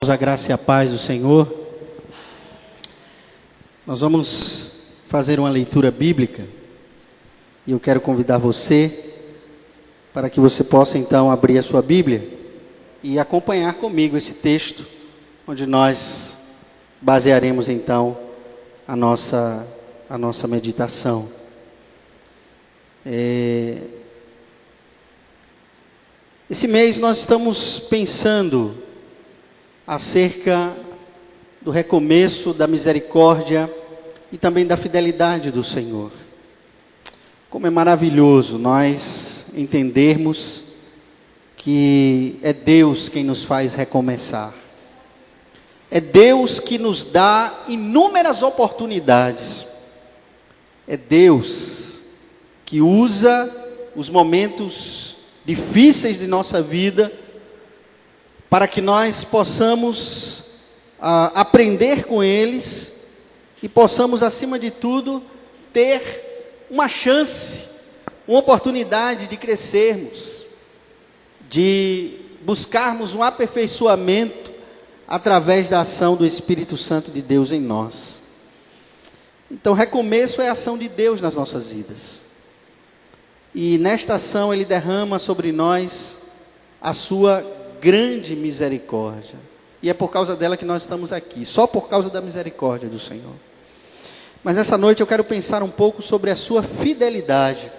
Irmãos, a graça e a paz do Senhor. Nós vamos fazer uma leitura bíblica e eu quero convidar você para que você possa então abrir a sua Bíblia e acompanhar comigo esse texto, onde nós basearemos então a nossa meditação. Esse mês nós estamos pensando acerca do recomeço da misericórdia e também da fidelidade do Senhor. Como é maravilhoso nós entendermos que é Deus quem nos faz recomeçar. É Deus que nos dá inúmeras oportunidades. É Deus que usa os momentos difíceis de nossa vida para que nós possamos aprender com eles e possamos, acima de tudo, ter uma chance, uma oportunidade de crescermos, de buscarmos um aperfeiçoamento através da ação do Espírito Santo de Deus em nós. Então, recomeço é a ação de Deus nas nossas vidas. E nesta ação Ele derrama sobre nós a sua grande misericórdia. E é por causa dela que nós estamos aqui, só por causa da misericórdia do Senhor. Mas essa noite eu quero pensar um pouco sobre a sua fidelidade.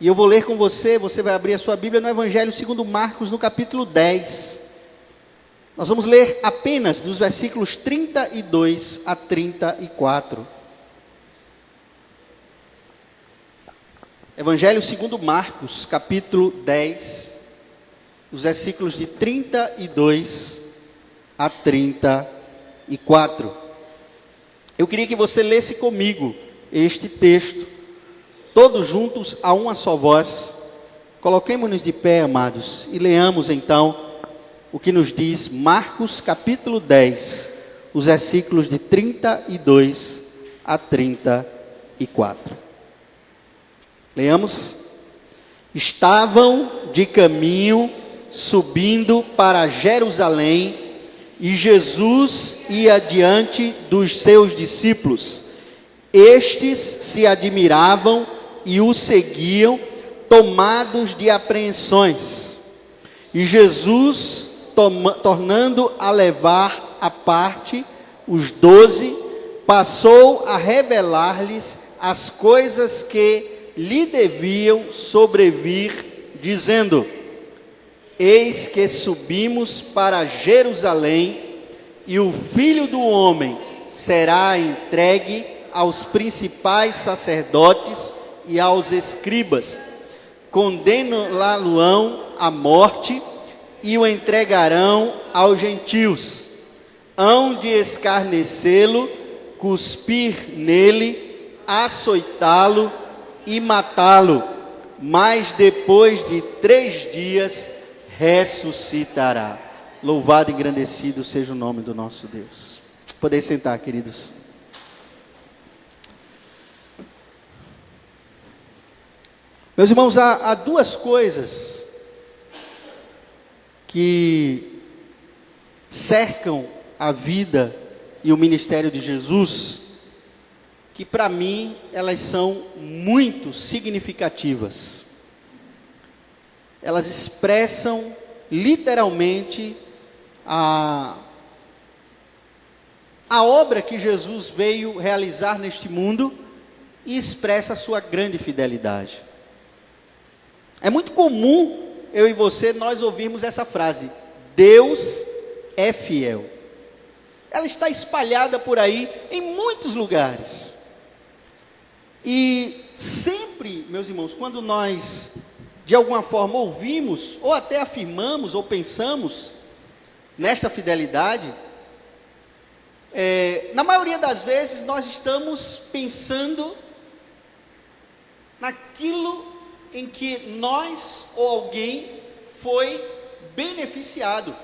E eu vou ler com você, você vai abrir a sua Bíblia no Evangelho segundo Marcos, no capítulo 10. Nós vamos ler apenas dos versículos 32 a 34. Evangelho segundo Marcos, capítulo 10, os versículos de 32 a 34. Eu queria que você lesse comigo este texto, todos juntos a uma só voz. Coloquemo-nos de pé, amados, e leamos então o que nos diz Marcos capítulo 10, os versículos de 32 a 34. Leamos. Estavam de caminho subindo para Jerusalém, e Jesus ia diante dos seus discípulos. Estes se admiravam e o seguiam, tomados de apreensões. E Jesus, tornando a levar à parte os 12, passou a revelar-lhes as coisas que lhe deviam sobrevir, dizendo: Eis que subimos para Jerusalém, e o Filho do Homem será entregue aos principais sacerdotes e aos escribas. Condená-lo-ão à morte e o entregarão aos gentios. Hão de escarnecê-lo, cuspir nele, açoitá-lo e matá-lo, mas depois de 3 dias ressuscitará. Louvado e engrandecido seja o nome do nosso Deus. Podem sentar, queridos. Meus irmãos, há duas coisas que cercam a vida e o ministério de Jesus, que para mim elas são muito significativas. Elas expressam literalmente a obra que Jesus veio realizar neste mundo e expressa a sua grande fidelidade. É muito comum eu e você nós ouvirmos essa frase: Deus é fiel. Ela está espalhada por aí em muitos lugares. E sempre, meus irmãos, quando nós de alguma forma ouvimos, ou até afirmamos, ou pensamos nesta fidelidade, na maioria das vezes nós estamos pensando naquilo em que nós ou alguém foi beneficiado,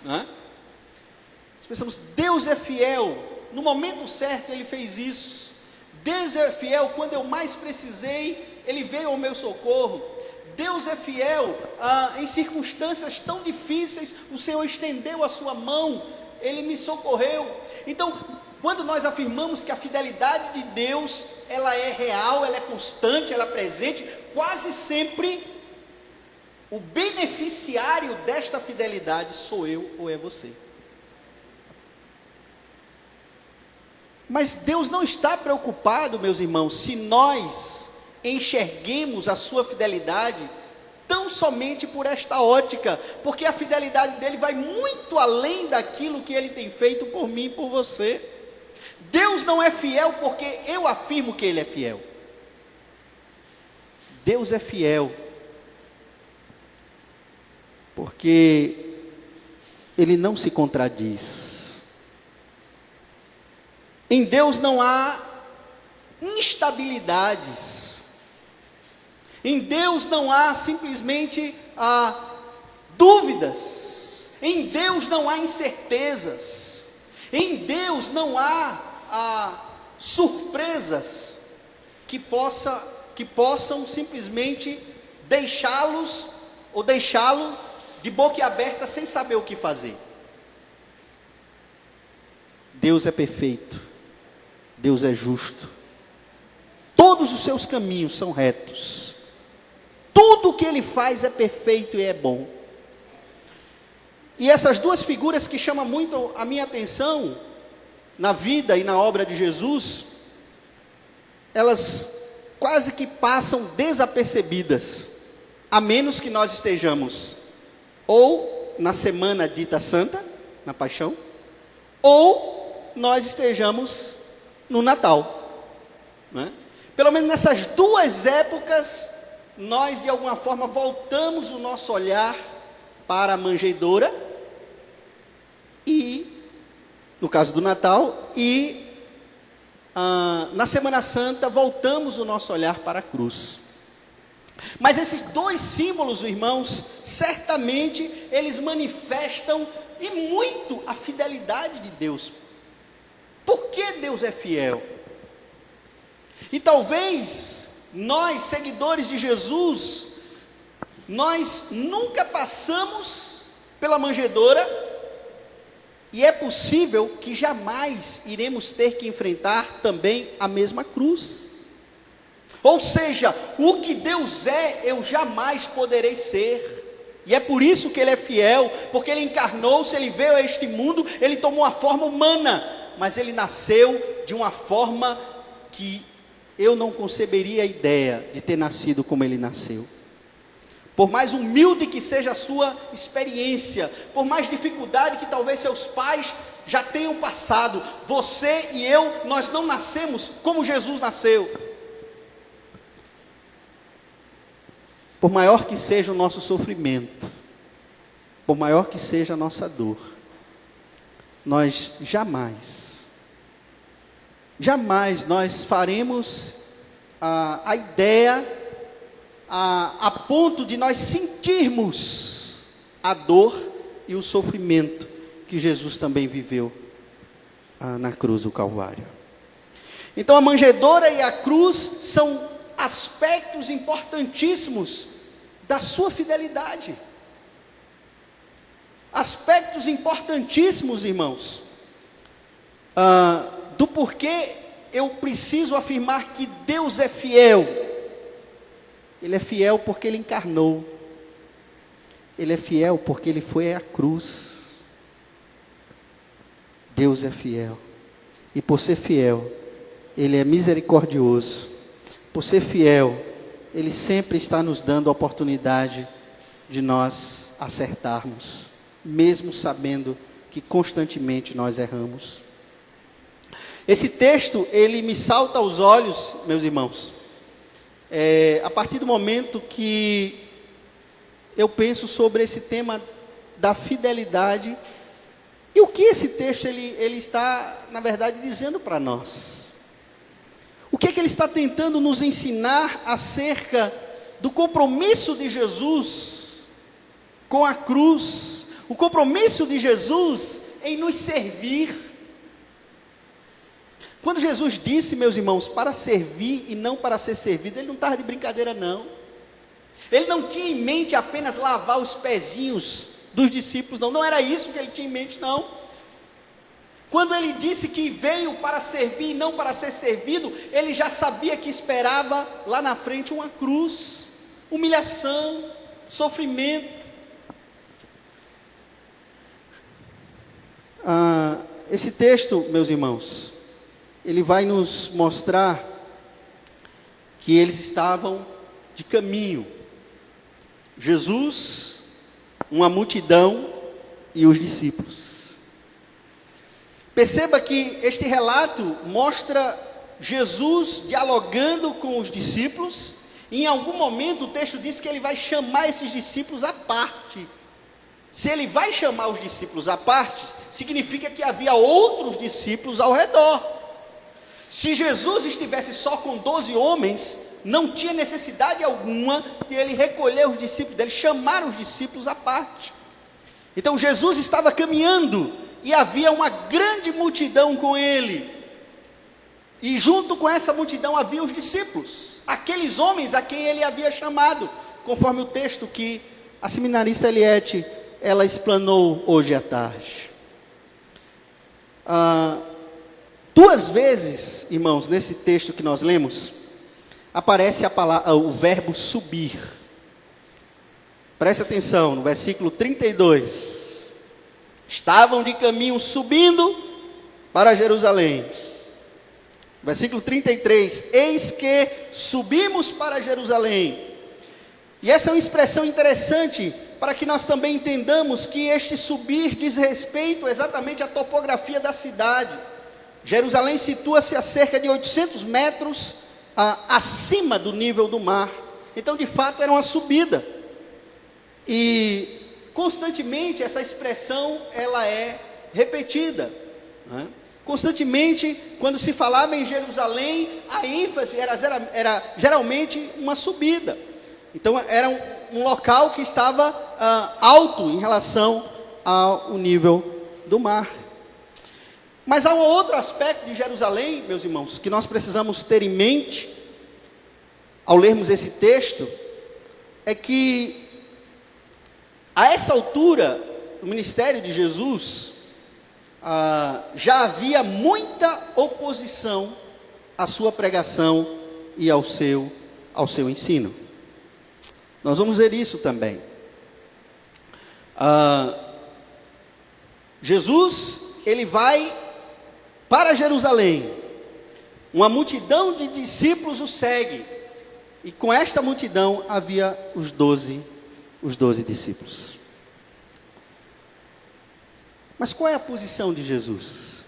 né? Nós pensamos: Deus é fiel, no momento certo Ele fez isso. Deus é fiel, quando eu mais precisei Ele veio ao meu socorro. Deus é fiel, em circunstâncias tão difíceis, o Senhor estendeu a sua mão, Ele me socorreu. Então, quando nós afirmamos que a fidelidade de Deus, ela é real, ela é constante, ela é presente, quase sempre o beneficiário desta fidelidade sou eu ou é você. Mas Deus não está preocupado, meus irmãos, se nós enxerguemos a sua fidelidade tão somente por esta ótica, porque a fidelidade dele vai muito além daquilo que ele tem feito por mim e por você. Deus não é fiel porque eu afirmo que ele é fiel. Deus é fiel porque ele não se contradiz. Em Deus não há instabilidades. Em Deus não há simplesmente dúvidas. Em Deus não há incertezas. Em Deus não há surpresas que possam simplesmente deixá-lo de boca aberta sem saber o que fazer. Deus é perfeito, Deus é justo, todos os seus caminhos são retos, tudo o que Ele faz é perfeito e é bom. E essas duas figuras que chamam muito a minha atenção, na vida e na obra de Jesus, elas quase que passam desapercebidas, a menos que nós estejamos ou na semana dita santa, na paixão, ou nós estejamos no Natal, né? Pelo menos nessas duas épocas, nós de alguma forma voltamos o nosso olhar para a manjedoura, e no caso do Natal, e na Semana Santa voltamos o nosso olhar para a cruz. Mas esses dois símbolos, irmãos, certamente eles manifestam e muito a fidelidade de Deus. Por que Deus é fiel? E talvez nós, seguidores de Jesus, nós nunca passamos pela manjedoura, e é possível que jamais iremos ter que enfrentar também a mesma cruz. Ou seja, o que Deus é, eu jamais poderei ser. E é por isso que Ele é fiel, porque Ele encarnou-se, Ele veio a este mundo, Ele tomou a forma humana, mas Ele nasceu de uma forma que eu não conceberia a ideia de ter nascido como Ele nasceu. Por mais humilde que seja a sua experiência, por mais dificuldade que talvez seus pais já tenham passado, você e eu, nós não nascemos como Jesus nasceu. Por maior que seja o nosso sofrimento, por maior que seja a nossa dor, nós jamais nós faremos a ideia a ponto de nós sentirmos a dor e o sofrimento que Jesus também viveu na cruz do Calvário. Então a manjedoura e a cruz são aspectos importantíssimos da sua fidelidade. Aspectos importantíssimos, irmãos, do porquê eu preciso afirmar que Deus é fiel. Ele é fiel porque Ele encarnou. Ele é fiel porque Ele foi à cruz. Deus é fiel. E por ser fiel, Ele é misericordioso. Por ser fiel, Ele sempre está nos dando a oportunidade de nós acertarmos, mesmo sabendo que constantemente nós erramos. Esse texto, ele me salta aos olhos, meus irmãos, a partir do momento que eu penso sobre esse tema da fidelidade, e o que esse texto ele está, na verdade, dizendo para nós. O que é que ele está tentando nos ensinar acerca do compromisso de Jesus com a cruz, o compromisso de Jesus em nos servir. Quando Jesus disse, meus irmãos, para servir e não para ser servido, Ele não estava de brincadeira não. Ele não tinha em mente apenas lavar os pezinhos dos discípulos, não era isso que ele tinha em mente, não. Quando ele disse que veio para servir e não para ser servido, ele já sabia que esperava lá na frente uma cruz, humilhação, sofrimento. Esse texto, meus irmãos, ele vai nos mostrar que eles estavam de caminho. Jesus, uma multidão e os discípulos. Perceba que este relato mostra Jesus dialogando com os discípulos. E em algum momento o texto diz que ele vai chamar esses discípulos à parte. Se ele vai chamar os discípulos à parte, significa que havia outros discípulos ao redor. Se Jesus estivesse só com 12 homens, não tinha necessidade alguma de ele recolher os discípulos, dele chamar os discípulos à parte. Então Jesus estava caminhando e havia uma grande multidão com ele. E junto com essa multidão havia os discípulos, aqueles homens a quem ele havia chamado, conforme o texto que a seminarista Eliette ela explanou hoje à tarde. 2 vezes, irmãos, nesse texto que nós lemos, aparece o verbo subir. Preste atenção, no versículo 32. Estavam de caminho subindo para Jerusalém. Versículo 33. Eis que subimos para Jerusalém. E essa é uma expressão interessante, para que nós também entendamos que este subir diz respeito exatamente à topografia da cidade. Jerusalém situa-se a cerca de 800 metros acima do nível do mar. Então, de fato, era uma subida. E constantemente essa expressão ela é repetida, né? Constantemente, quando se falava em Jerusalém, a ênfase era geralmente uma subida. Então era um local que estava alto em relação ao nível do mar. Mas há um outro aspecto de Jerusalém, meus irmãos, que nós precisamos ter em mente ao lermos esse texto, é que a essa altura do ministério de Jesus, já havia muita oposição à sua pregação e ao seu ensino. Nós vamos ver isso também. Jesus, ele vai para Jerusalém, uma multidão de discípulos o segue, e com esta multidão havia os 12 discípulos. Mas qual é a posição de Jesus?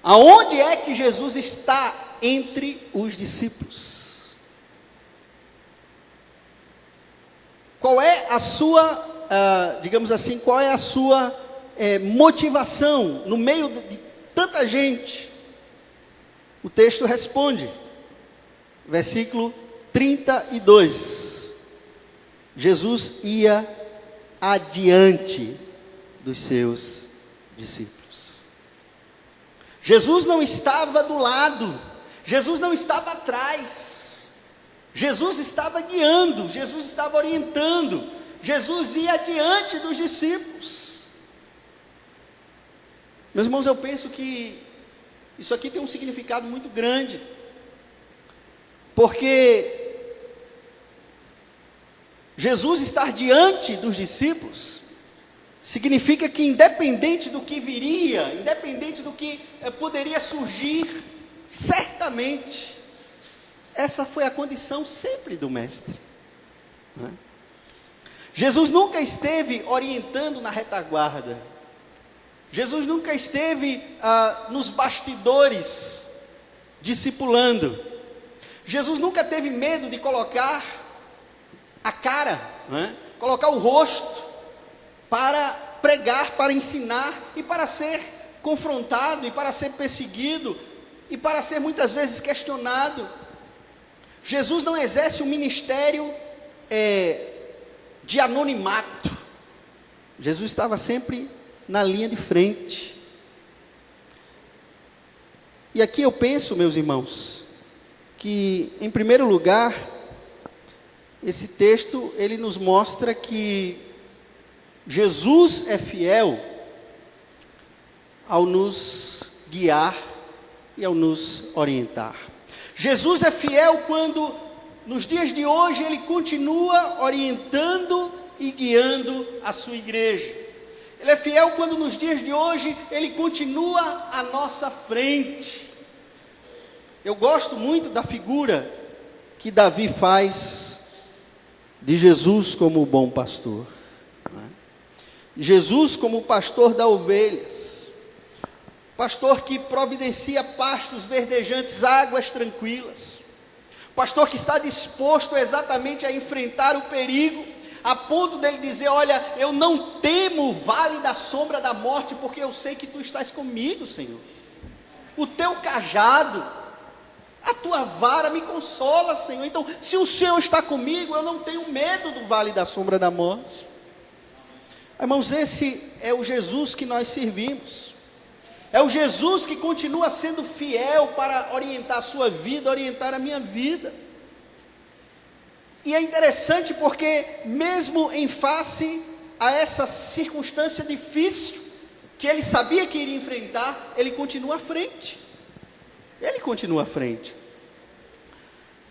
Aonde é que Jesus está entre os discípulos? Qual é a sua, digamos assim, qual é a sua motivação no meio de tanta gente? O texto responde, versículo 32, Jesus ia adiante dos seus discípulos. Jesus não estava do lado, Jesus não estava atrás, Jesus estava guiando, Jesus estava orientando, Jesus ia adiante dos discípulos. Meus irmãos, eu penso que isso aqui tem um significado muito grande, porque Jesus estar diante dos discípulos significa que, independente do que viria, independente do que poderia surgir, certamente essa foi a condição sempre do mestre, né? Jesus nunca esteve orientando na retaguarda, Jesus nunca esteve nos bastidores discipulando, Jesus nunca teve medo de colocar a cara, né? Colocar o rosto para pregar, para ensinar e para ser confrontado e para ser perseguido e para ser muitas vezes questionado. Jesus não exerce um ministério de anonimato. Jesus estava sempre na linha de frente. E aqui eu penso, meus irmãos, que em primeiro lugar esse texto, ele nos mostra que Jesus é fiel ao nos guiar e ao nos orientar. Jesus é fiel quando, nos dias de hoje, Ele continua orientando e guiando a sua igreja. Ele é fiel quando, nos dias de hoje, Ele continua à nossa frente. Eu gosto muito da figura que Davi faz de Jesus como o bom pastor. Jesus como o pastor das ovelhas, pastor que providencia pastos verdejantes, águas tranquilas, pastor que está disposto exatamente a enfrentar o perigo, a ponto dele dizer: olha, eu não temo o vale da sombra da morte, porque eu sei que tu estás comigo, Senhor. O teu cajado, a tua vara me consola, Senhor. Então, se o Senhor está comigo, eu não tenho medo do vale da sombra da morte. Irmãos, esse é o Jesus que nós servimos. É o Jesus que continua sendo fiel para orientar a sua vida, orientar a minha vida. E é interessante porque, mesmo em face a essa circunstância difícil, que ele sabia que iria enfrentar, ele continua à frente. Ele continua à frente.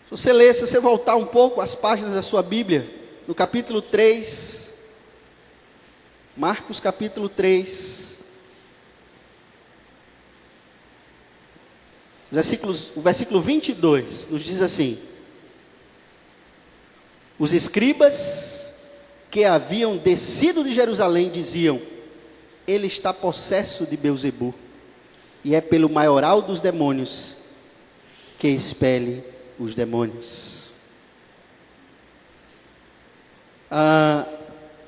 Se você ler, se você voltar um pouco as páginas da sua Bíblia, no capítulo 3, Marcos capítulo 3, o versículo 22, nos diz assim: os escribas que haviam descido de Jerusalém diziam: ele está possesso de Beelzebu, e é pelo maioral dos demônios que expele os demônios.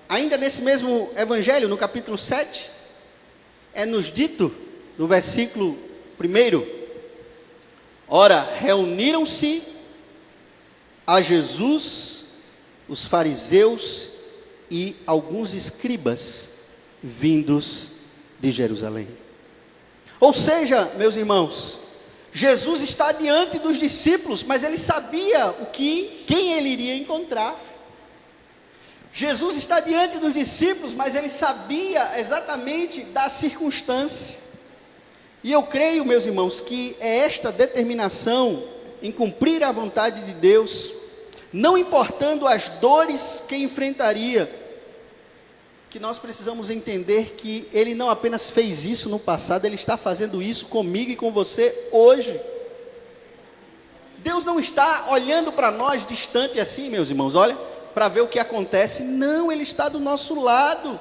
Ainda nesse mesmo evangelho, no capítulo 7, é nos dito, no versículo 1: ora, reuniram-se a Jesus os fariseus e alguns escribas vindos de Jerusalém. Ou seja, meus irmãos, Jesus está diante dos discípulos, mas ele sabia quem ele iria encontrar. Jesus está diante dos discípulos, mas ele sabia exatamente da circunstância. E eu creio, meus irmãos, que é esta determinação em cumprir a vontade de Deus, não importando as dores que enfrentaria, que nós precisamos entender que ele não apenas fez isso no passado, ele está fazendo isso comigo e com você hoje. Deus não está olhando para nós distante assim, meus irmãos, olha, para ver o que acontece. Não, ele está do nosso lado.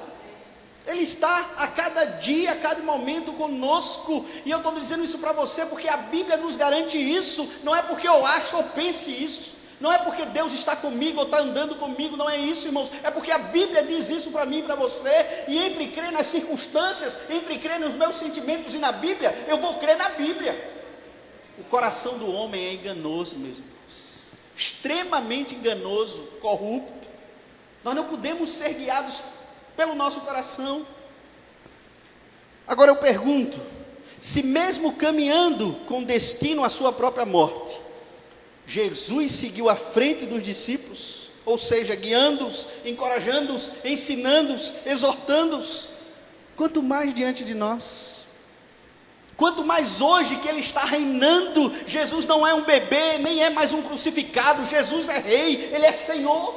Ele está a cada dia, a cada momento conosco. E eu estou dizendo isso para você porque a Bíblia nos garante isso. Não é porque eu acho ou pense isso. Não é porque Deus está comigo ou está andando comigo. Não é isso, irmãos. É porque a Bíblia diz isso para mim e para você. E entre crer nas circunstâncias, entre crer nos meus sentimentos e na Bíblia, eu vou crer na Bíblia. O coração do homem é enganoso, meus irmãos. Extremamente enganoso, corrupto. Nós não podemos ser guiados pelo nosso coração. Agora eu pergunto: se mesmo caminhando com destino à sua própria morte, Jesus seguiu à frente dos discípulos, ou seja, guiando-os, encorajando-os, ensinando-os, exortando-os, quanto mais diante de nós? Quanto mais hoje que Ele está reinando. Jesus não é um bebê, nem é mais um crucificado. Jesus é Rei, Ele é Senhor.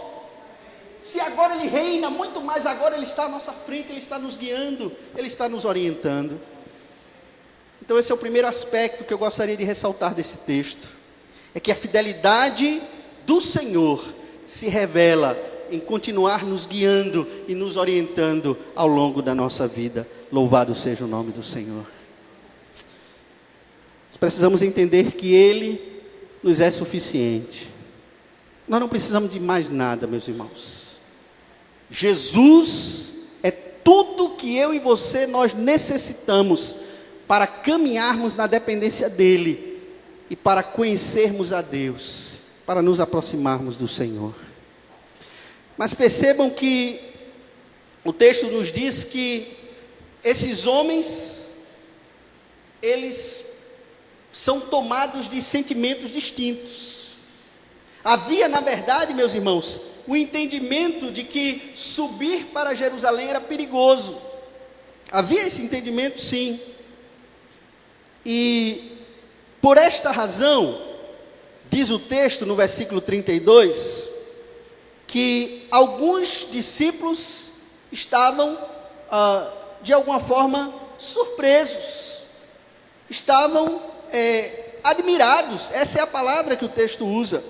Se agora Ele reina, muito mais agora Ele está à nossa frente, Ele está nos guiando, Ele está nos orientando. Então esse é o primeiro aspecto que eu gostaria de ressaltar desse texto. É que a fidelidade do Senhor se revela em continuar nos guiando e nos orientando ao longo da nossa vida. Louvado seja o nome do Senhor. Precisamos entender que Ele nos é suficiente. Nós não precisamos de mais nada, meus irmãos. Jesus é tudo que eu e você nós necessitamos para caminharmos na dependência dEle e para conhecermos a Deus, para nos aproximarmos do Senhor. Mas percebam que o texto nos diz que esses homens, eles são tomados de sentimentos distintos. Havia, na verdade, meus irmãos, o entendimento de que subir para Jerusalém era perigoso. Havia esse entendimento, sim. E por esta razão, diz o texto no versículo 32, que alguns discípulos estavam, de alguma forma, surpresos, estavam admirados, essa é a palavra que o texto usa.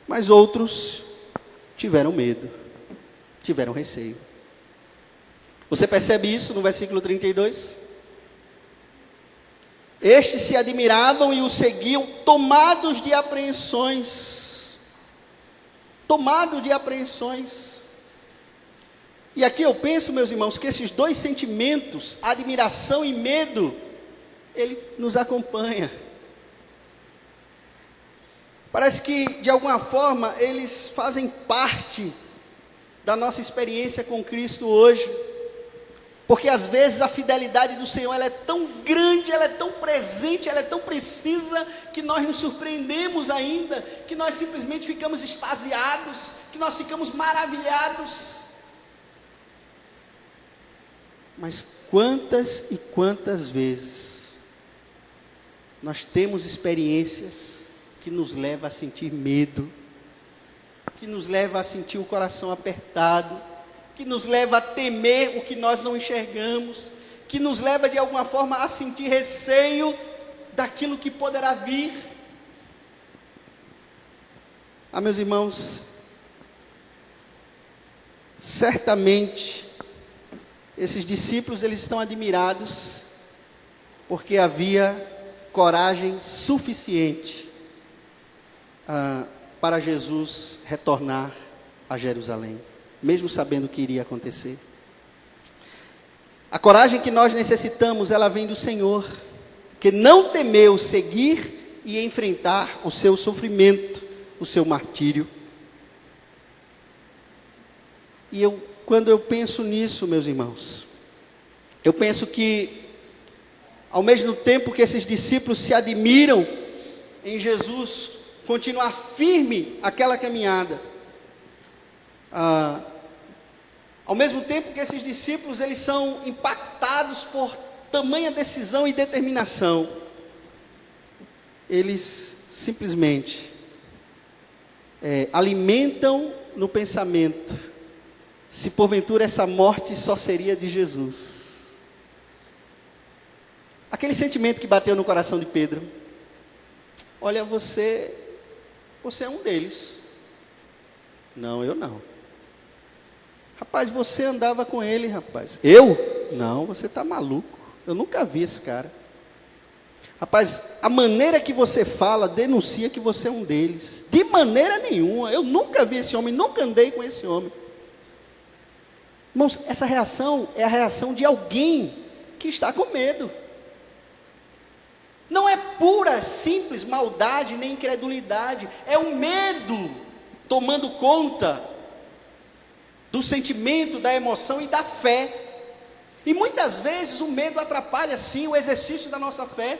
Mas outros tiveram medo, tiveram receio. Você percebe isso no versículo 32? Estes se admiravam e o seguiam, tomados de apreensões. Tomados de apreensões. E aqui eu penso, meus irmãos, que esses dois sentimentos, admiração e medo, ele nos acompanha. Parece que, de alguma forma, eles fazem parte da nossa experiência com Cristo hoje. Porque às vezes a fidelidade do Senhor, ela é tão grande, ela é tão presente, ela é tão precisa, que nós nos surpreendemos ainda, que nós simplesmente ficamos extasiados, que nós ficamos maravilhados. Mas quantas e quantas vezes nós temos experiências que nos levam a sentir medo, que nos levam a sentir o coração apertado, que nos leva a temer o que nós não enxergamos, que nos leva de alguma forma a sentir receio daquilo que poderá vir. Meus irmãos, certamente esses discípulos, eles estão admirados porque havia coragem suficiente para Jesus retornar a Jerusalém, mesmo sabendo o que iria acontecer. A coragem que nós necessitamos, ela vem do Senhor, que não temeu seguir e enfrentar o seu sofrimento, o seu martírio. E quando eu penso nisso, meus irmãos, eu penso que, ao mesmo tempo que esses discípulos se admiram em Jesus, continuar firme aquela caminhada, ao mesmo tempo que esses discípulos, eles são impactados por tamanha decisão e determinação, eles simplesmente alimentam no pensamento, se porventura essa morte só seria de Jesus. Aquele sentimento que bateu no coração de Pedro: olha, você é um deles. Não, eu não. Rapaz, você andava com ele, rapaz. Eu? Não, você está maluco. Eu nunca vi esse cara. Rapaz, a maneira que você fala denuncia que você é um deles. De maneira nenhuma. Eu nunca vi esse homem, nunca andei com esse homem. Irmãos, essa reação é a reação de alguém que está com medo. Não é pura, simples maldade nem incredulidade. É o medo tomando conta do sentimento, da emoção e da fé. E muitas vezes o medo atrapalha sim o exercício da nossa fé,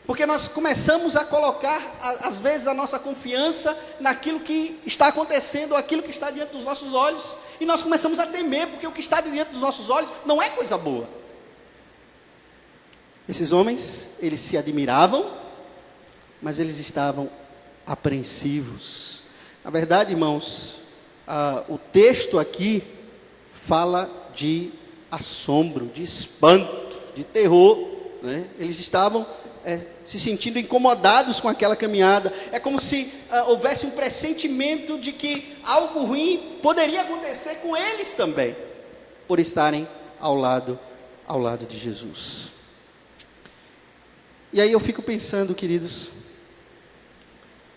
porque nós começamos a colocar às vezes a nossa confiança naquilo que está acontecendo, ou aquilo que está diante dos nossos olhos, e nós começamos a temer, porque o que está diante dos nossos olhos não é coisa boa. Esses homens, eles se admiravam, mas eles estavam apreensivos. Na verdade, irmãos, o texto aqui fala de assombro, de espanto, de terror, né? Eles estavam se sentindo incomodados com aquela caminhada. É como se houvesse um pressentimento de que algo ruim poderia acontecer com eles também, por estarem ao lado de Jesus. E aí eu fico pensando, queridos,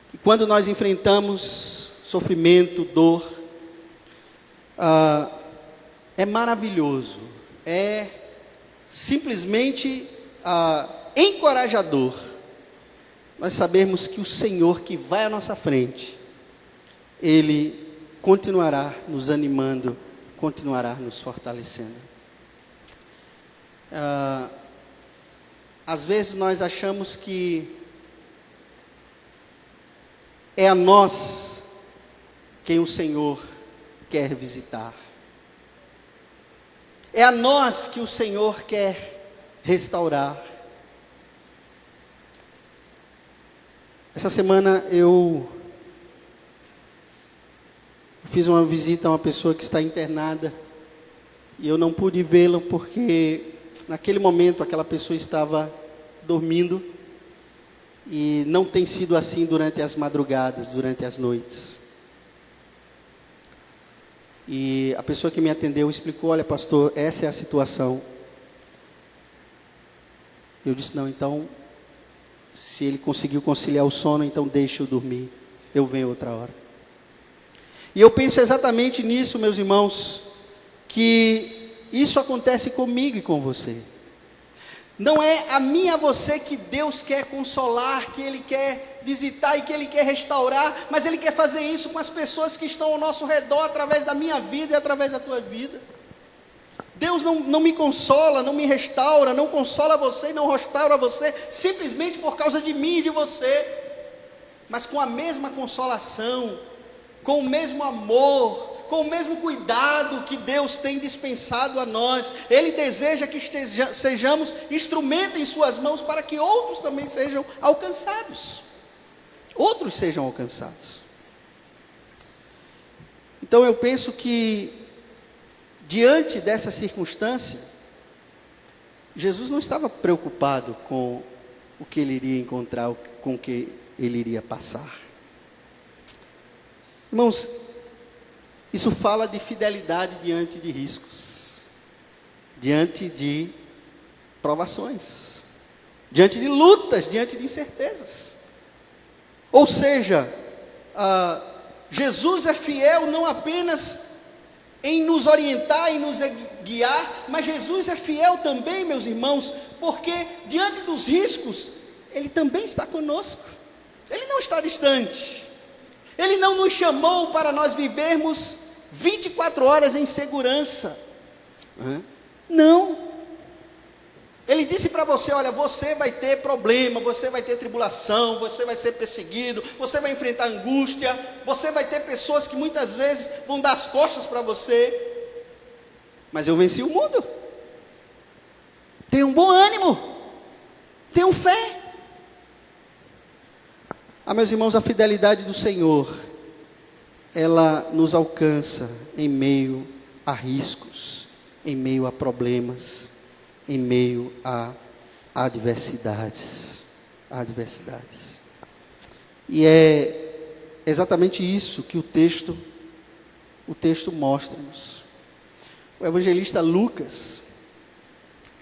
que quando nós enfrentamos sofrimento, dor, é maravilhoso, é simplesmente encorajador nós sabermos que o Senhor que vai à nossa frente, Ele continuará nos animando, continuará nos fortalecendo. Às vezes nós achamos que é a nós quem o Senhor quer visitar. É a nós que o Senhor quer restaurar. Essa semana eu fiz uma visita a uma pessoa que está internada e eu não pude vê-la porque naquele momento aquela pessoa estava dormindo e não tem sido assim durante as madrugadas, durante as noites. E a pessoa que me atendeu explicou: olha, pastor, essa é a situação. Eu disse: não, então, se ele conseguiu conciliar o sono, então deixe-o dormir, eu venho outra hora. E eu penso exatamente nisso, meus irmãos, que isso acontece comigo e com você. Não é a mim e a você que Deus quer consolar, que Ele quer visitar e que Ele quer restaurar, mas Ele quer fazer isso com as pessoas que estão ao nosso redor, através da minha vida e através da tua vida. Deus não me consola, não me restaura, não consola você e não restaura você, simplesmente por causa de mim e de você, mas com a mesma consolação, com o mesmo amor, com o mesmo cuidado que Deus tem dispensado a nós. Ele deseja que sejamos instrumento em suas mãos para que outros também sejam alcançados. Outros sejam alcançados. Então eu penso que, diante dessa circunstância, Jesus não estava preocupado com o que ele iria encontrar, com o que ele iria passar. Irmãos, isso fala de fidelidade diante de riscos, diante de provações, diante de lutas, diante de incertezas. Ou seja, Jesus é fiel não apenas em nos orientar e nos guiar, mas Jesus é fiel também, meus irmãos, porque diante dos riscos, Ele também está conosco. Ele não está distante. Ele não nos chamou para nós vivermos 24 horas em segurança. Não. Ele disse para você: olha, você vai ter problema, você vai ter tribulação, você vai ser perseguido, você vai enfrentar angústia, você vai ter pessoas que muitas vezes vão dar as costas para você, mas eu venci o mundo. Tenha um bom ânimo, tenham fé. Meus irmãos, a fidelidade do Senhor, ela nos alcança em meio a riscos, em meio a problemas, em meio a adversidades. E é exatamente isso que o texto mostra-nos. O evangelista Lucas,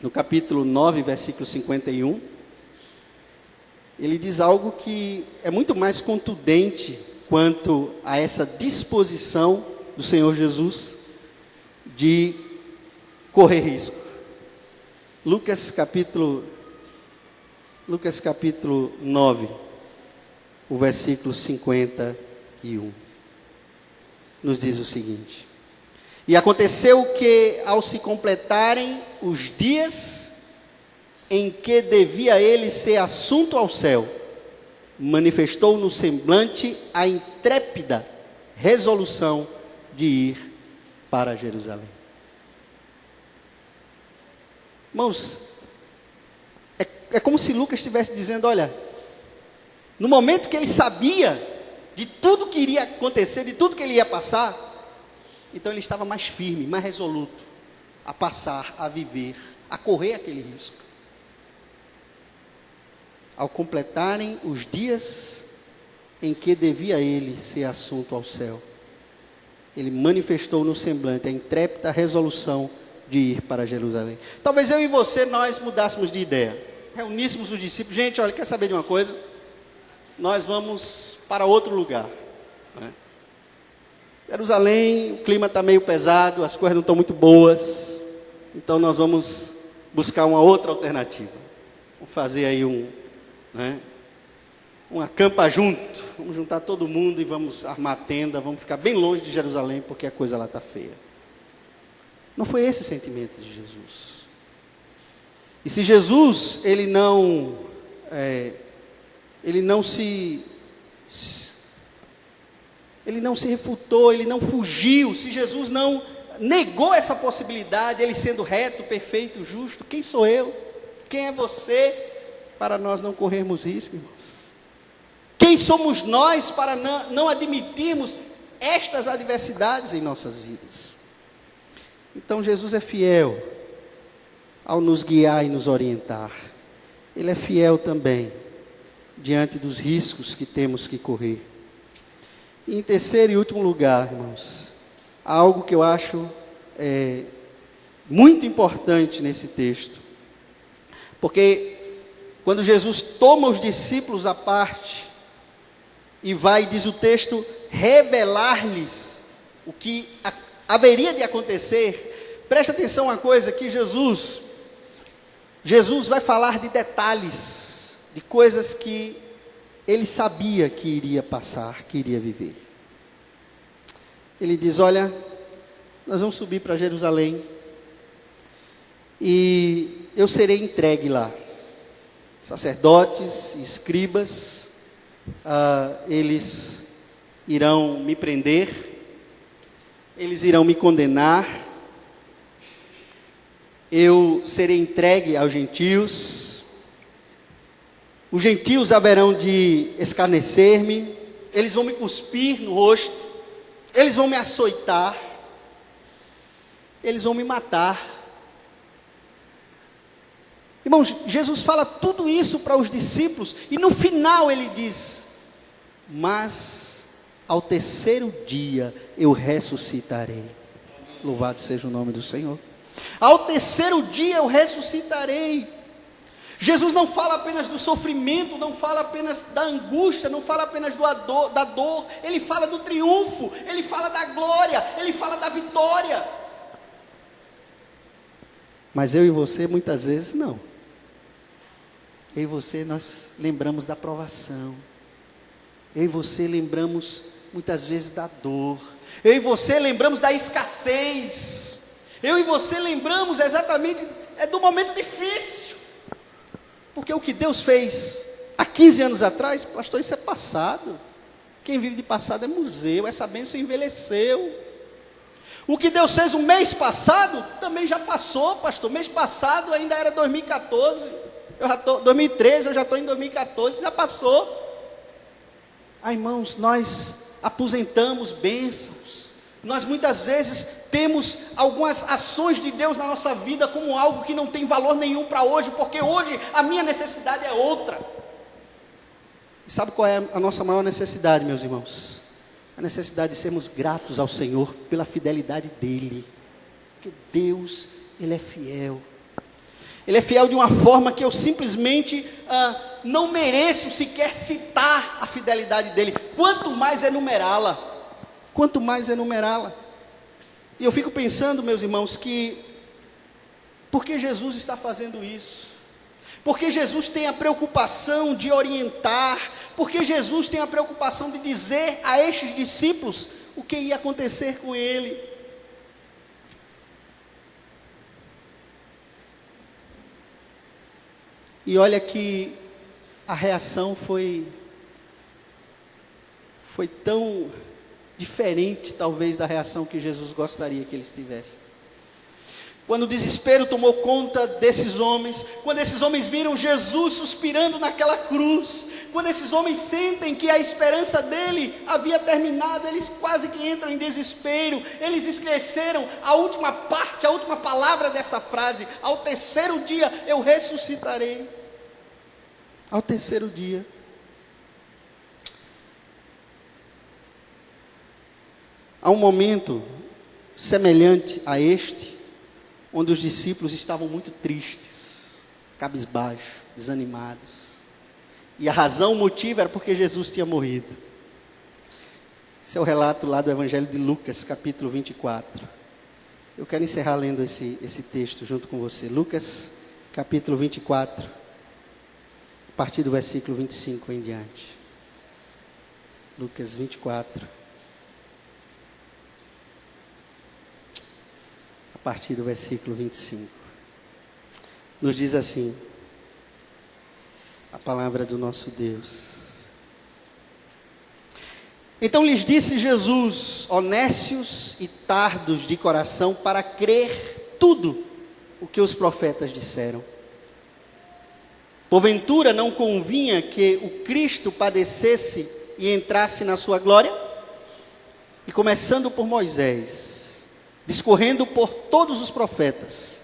no capítulo 9, versículo 51, ele diz algo que é muito mais contundente quanto a essa disposição do Senhor Jesus de correr risco. Lucas capítulo 9, o versículo 51, nos diz o seguinte: e aconteceu que, ao se completarem os dias em que devia ele ser assunto ao céu, manifestou no semblante a intrépida resolução de ir para Jerusalém. Irmãos, é como se Lucas estivesse dizendo: olha, no momento que ele sabia de tudo que iria acontecer, de tudo que ele ia passar, então ele estava mais firme, mais resoluto a passar, a viver, a correr aquele risco. Ao completarem os dias em que devia ele ser assunto ao céu, ele manifestou no semblante a intrépida resolução de ir para Jerusalém. Talvez eu e você, nós mudássemos de ideia, reuníssemos os discípulos: gente, olha, quer saber de uma coisa? Nós vamos para outro lugar, né? Jerusalém, o clima está meio pesado, as coisas não estão muito boas, então nós vamos buscar uma outra alternativa. Vamos fazer aí um acampa junto, vamos juntar todo mundo e vamos armar tenda, vamos ficar bem longe de Jerusalém, porque a coisa lá está feia. Não foi esse o sentimento de Jesus. E se Jesus, ele não se ele não se refutou, ele não fugiu, se Jesus não negou essa possibilidade, ele sendo reto, perfeito, justo, quem sou eu? Quem é você para nós não corrermos risco, irmãos? Quem somos nós para não admitirmos estas adversidades em nossas vidas? Então Jesus é fiel ao nos guiar e nos orientar. Ele é fiel também diante dos riscos que temos que correr. E em terceiro e último lugar, irmãos, há algo que eu acho muito importante nesse texto. Porque quando Jesus toma os discípulos à parte e vai, diz o texto, revelar-lhes o que haveria de acontecer, preste atenção uma coisa, que Jesus vai falar de detalhes, de coisas que ele sabia que iria passar, que iria viver. Ele diz, olha, nós vamos subir para Jerusalém, e eu serei entregue lá. Sacerdotes, escribas, eles irão me prender, eles irão me condenar, eu serei entregue aos gentios, os gentios haverão de escarnecer-me, eles vão me cuspir no rosto, eles vão me açoitar, eles vão me matar. Irmãos, Jesus fala tudo isso para os discípulos, e no final ele diz, mas ao terceiro dia eu ressuscitarei. Louvado seja o nome do Senhor. Ao terceiro dia eu ressuscitarei. Jesus não fala apenas do sofrimento, não fala apenas da angústia, não fala apenas da dor, ele fala do triunfo, ele fala da glória, ele fala da vitória. Mas eu e você muitas vezes não. Eu e você nós lembramos da provação. Eu e você lembramos muitas vezes da dor. Eu e você lembramos da escassez. Eu e você lembramos exatamente do momento difícil. Porque o que Deus fez há 15 anos atrás, pastor, isso é passado. Quem vive de passado é museu, essa bênção envelheceu. O que Deus fez o mês passado, também já passou, pastor. Mês passado ainda era 2014, 2013, eu já estou em 2014, já passou. Irmãos, nós aposentamos bênçãos. Nós muitas vezes temos algumas ações de Deus na nossa vida como algo que não tem valor nenhum para hoje, porque hoje a minha necessidade é outra. E sabe qual é a nossa maior necessidade, meus irmãos? A necessidade de sermos gratos ao Senhor pela fidelidade dEle. Porque Deus, Ele é fiel. Ele é fiel de uma forma que eu simplesmente não mereço sequer citar a fidelidade dEle. Quanto mais enumerá-la. Quanto mais enumerá-la. E eu fico pensando, meus irmãos, que por que Jesus está fazendo isso? Porque Jesus tem a preocupação de orientar, porque Jesus tem a preocupação de dizer a estes discípulos o que ia acontecer com ele. E olha que a reação foi tão diferente, talvez, da reação que Jesus gostaria que eles tivessem. Quando o desespero tomou conta desses homens, quando esses homens viram Jesus suspirando naquela cruz, quando esses homens sentem que a esperança dele havia terminado, eles quase que entram em desespero. Eles esqueceram a última parte, a última palavra dessa frase: ao terceiro dia eu ressuscitarei. Ao terceiro dia. Há um momento semelhante a este, onde os discípulos estavam muito tristes, cabisbaixos, desanimados. E a razão, o motivo era porque Jesus tinha morrido. Esse é o relato lá do Evangelho de Lucas, capítulo 24. Eu quero encerrar lendo esse texto junto com você. Lucas, capítulo 24, a partir do versículo 25 em diante. Lucas 24. A partir do versículo 25, nos diz assim, a palavra do nosso Deus: Então lhes disse Jesus: ó nécios e tardos de coração, para crer tudo o que os profetas disseram. Porventura não convinha que o Cristo padecesse e entrasse na sua glória? E começando por Moisés, discorrendo por todos os profetas,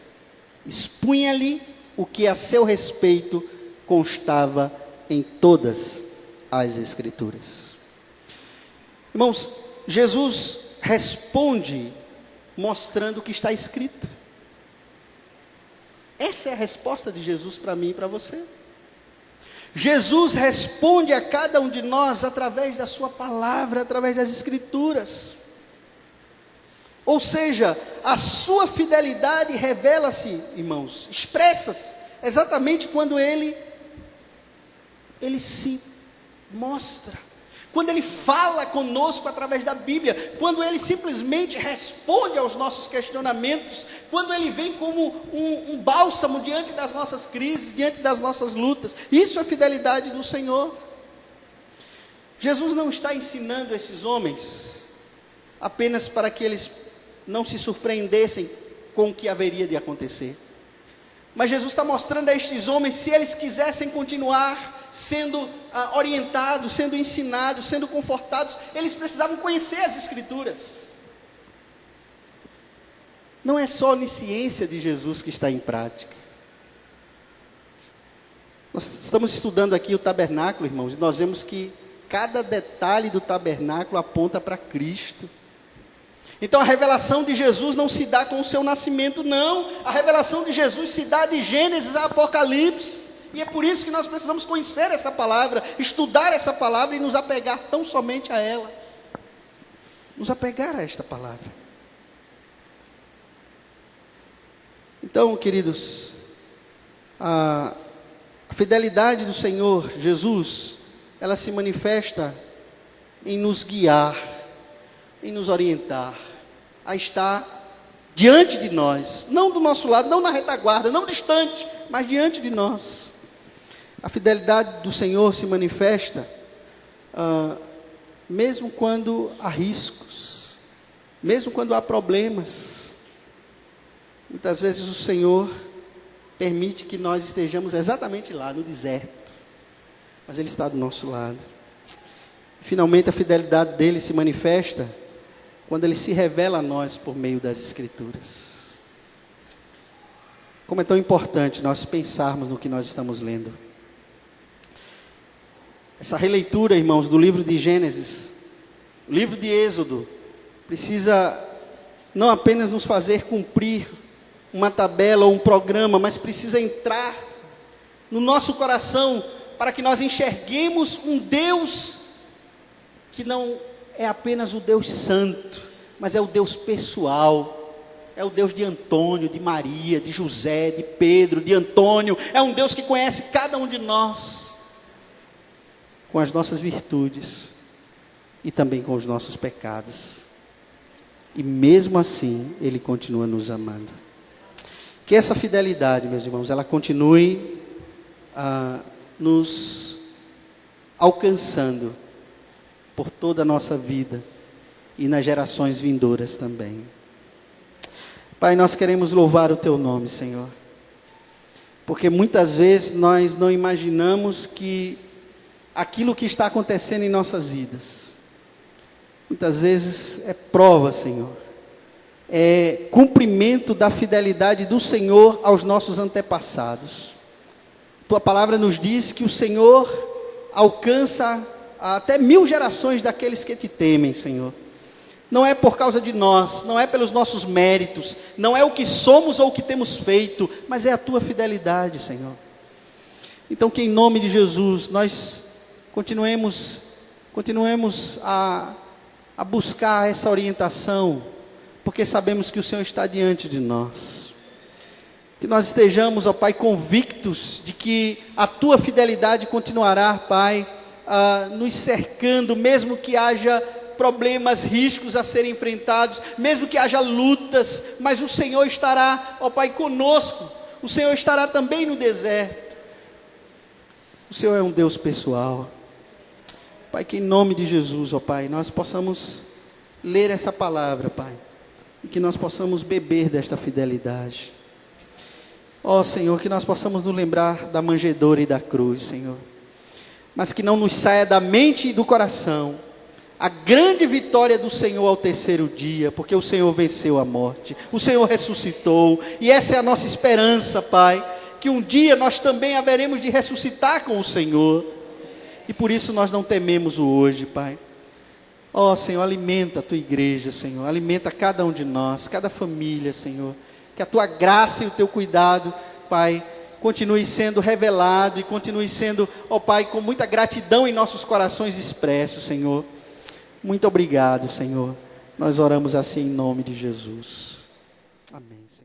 expunha-lhe o que a seu respeito constava em todas as Escrituras. Irmãos, Jesus responde mostrando o que está escrito. Essa é a resposta de Jesus para mim e para você. Jesus responde a cada um de nós através da sua palavra, através das Escrituras. Ou seja, a sua fidelidade revela-se, irmãos, expressa-se exatamente quando ele se mostra. Quando ele fala conosco através da Bíblia, quando ele simplesmente responde aos nossos questionamentos, quando ele vem como um bálsamo diante das nossas crises, diante das nossas lutas. Isso é fidelidade do Senhor. Jesus não está ensinando esses homens apenas para que eles não se surpreendessem com o que haveria de acontecer. Mas Jesus está mostrando a estes homens, se eles quisessem continuar sendo orientados, sendo ensinados, sendo confortados, eles precisavam conhecer as Escrituras. Não é só a onisciência de Jesus que está em prática. Nós estamos estudando aqui o tabernáculo, irmãos, e nós vemos que cada detalhe do tabernáculo aponta para Cristo. Então a revelação de Jesus não se dá com o seu nascimento, não. A revelação de Jesus se dá de Gênesis a Apocalipse. E é por isso que nós precisamos conhecer essa palavra, estudar essa palavra e nos apegar tão somente a ela. Nos apegar a esta palavra. Então, queridos, a fidelidade do Senhor Jesus, ela se manifesta em nos guiar, em nos orientar, a estar diante de nós, não do nosso lado, não na retaguarda, não distante, mas diante de nós. A fidelidade do Senhor se manifesta mesmo quando há riscos, mesmo quando há problemas. Muitas vezes o Senhor permite que nós estejamos exatamente lá no deserto, mas Ele está do nosso lado. Finalmente a fidelidade dele se manifesta quando Ele se revela a nós por meio das Escrituras. Como é tão importante nós pensarmos no que nós estamos lendo. Essa releitura, irmãos, do livro de Gênesis, o livro de Êxodo, precisa não apenas nos fazer cumprir uma tabela ou um programa, mas precisa entrar no nosso coração para que nós enxerguemos um Deus que não é apenas o Deus santo, mas é o Deus pessoal, é o Deus de Antônio, de Maria, de José, de Pedro, de Antônio, é um Deus que conhece cada um de nós, com as nossas virtudes e também com os nossos pecados, e mesmo assim Ele continua nos amando. Que essa fidelidade, meus irmãos, ela continue nos alcançando por toda a nossa vida e nas gerações vindouras também. Pai, nós queremos louvar o Teu nome, Senhor, porque muitas vezes nós não imaginamos que aquilo que está acontecendo em nossas vidas, muitas vezes é prova, Senhor, é cumprimento da fidelidade do Senhor aos nossos antepassados. Tua palavra nos diz que o Senhor alcança até 1000 gerações daqueles que te temem, Senhor. Não é por causa de nós, não é pelos nossos méritos, não é o que somos ou o que temos feito, mas é a Tua fidelidade, Senhor. Então que em nome de Jesus nós continuemos a buscar essa orientação, porque sabemos que o Senhor está diante de nós. Que nós estejamos, ó Pai, convictos de que a Tua fidelidade continuará, Pai, nos cercando, mesmo que haja problemas, riscos a serem enfrentados, mesmo que haja lutas, mas o Senhor estará, ó Pai, conosco. O Senhor estará também no deserto. O Senhor é um Deus pessoal. Pai, que em nome de Jesus, ó Pai, nós possamos ler essa palavra, Pai, e que nós possamos beber desta fidelidade. Ó Senhor, que nós possamos nos lembrar da manjedoura e da cruz, Senhor, mas que não nos saia da mente e do coração a grande vitória do Senhor ao terceiro dia, porque o Senhor venceu a morte, o Senhor ressuscitou, e essa é a nossa esperança, Pai, que um dia nós também haveremos de ressuscitar com o Senhor, e por isso nós não tememos o hoje, Pai. Ó Senhor, alimenta a Tua igreja, Senhor, alimenta cada um de nós, cada família, Senhor, que a Tua graça e o Teu cuidado, Pai, continue sendo revelado e continue sendo, ó Pai, com muita gratidão em nossos corações expressos, Senhor. Muito obrigado, Senhor. Nós oramos assim em nome de Jesus. Amém, Senhor.